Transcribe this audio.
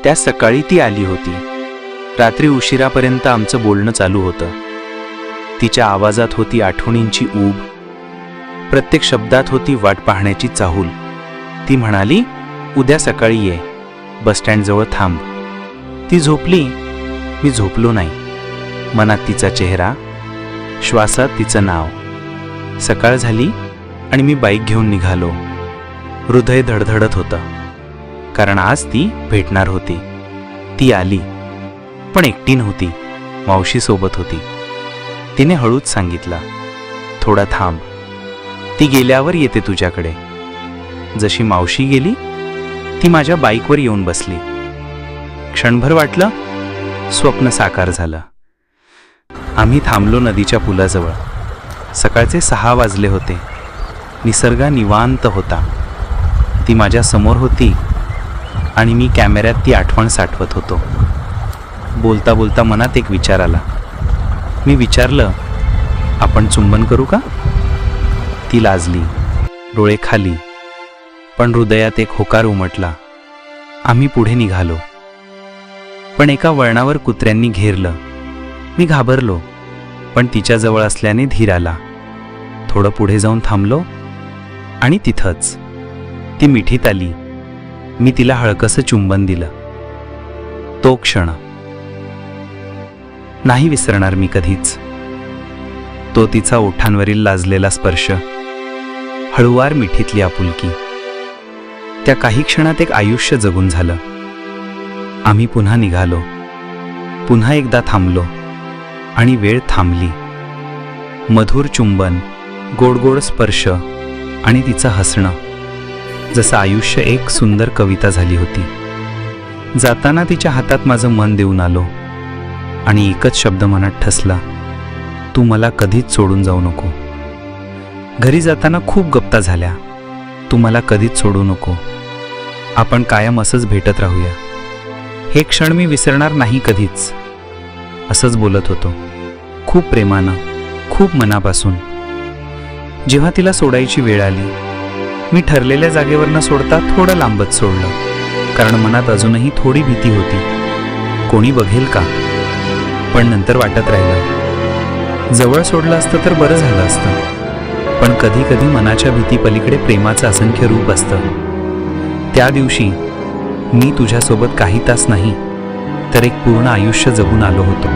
त्या सकाळी ती आली होती. रात्री उशिरापर्यंत आमचं बोलणं चालू होतं. तिच्या आवाजात होती आठवणींची ऊब, प्रत्येक शब्दात होती वाट पाहण्याची चाहूल. ती म्हणाली, उद्या सकाळी ये, बसस्टँडजवळ थांब. ती झोपली, मी झोपलो नाही. मनात तिचा चेहरा, श्वासात तिचं नाव. सकाळ झाली आणि मी बाईक घेऊन निघालो. हृदय धडधडत होतं, कारण आज ती भेटणार होती. ती आली, पण एकटी नव्हती, मावशी सोबत होती. तिने हळूच सांगितलं, थोडा थांब, ती गेल्यावर येते तुझ्याकडे. जशी मावशी गेली, ती माझ्या बाईकवर येऊन बसली. क्षणभर वाटलं स्वप्न साकार झालं. आम्ही थांबलो नदीच्या पुलाजवळ. सकाळचे 6 वाजले होते. निसर्ग निवांत होता. ती माझ्या समोर होती आणि मी कॅमेऱ्यात ती आठवण साठवत होतो. बोलता बोलता मनात एक विचार आला. मी विचारलं, आपण चुंबन करू का? ती लाजली, डोळे खाली, पण हृदयात एक होकार उमटला. आम्ही पुढे निघालो, पण एका वळणावर कुत्र्यांनी घेरलं. मी घाबरलो, पण तिच्याजवळ असल्याने धीर आला. थोडं पुढे जाऊन थांबलो आणि तिथंच ती मिठीत आली. मी तिला हळकसं चुंबन दिलं. तो क्षण नाही विसरणार मी कधीच. तो तिचा ओठांवरील लाजलेला स्पर्श, हळुवार मिठीतली आपुलकी. त्या काही क्षणात एक आयुष्य जगून झालं. आम्ही पुन्हा निघालो, पुन्हा एकदा थांबलो आणि वेळ थांबली. मधुर चुंबन, गोड गोड स्पर्श आणि तिचं हसणं, जसं आयुष्य एक सुंदर कविता झाली होती. जाताना तिच्या हातात माझं मन देऊन आलो आणि एकच शब्द मनात ठसला, तू मला कधीच सोडून जाऊ नको. घरी जाताना खूप गप्पा झाल्या, तू मला कधीच सोडू नको, आपण कायम असंच भेटत राहूया, हे क्षण मी विसरणार नाही कधीच. असंच बोलत होतो, खूप प्रेमानं, खूप मनापासून. जेव्हा तिला सोडायची वेळ आली, मी ठरलेल्या जागेवर न सोडता थोडं लांबच सोडलं, कारण मनात अजूनही थोडी भीती होती, कोणी बघेल का. पण नंतर वाटत राहिलं, जवळ सोडलं असतं तर बरं झालं असतं. पण कधी कधी मनाच्या भीती पलीकडे प्रेमाचं असंख्य रूप असतं. त्या दिवशी मी तुझ्यासोबत काही तास नाही, तर एक पूर्ण आयुष्य जगून आलो होतो.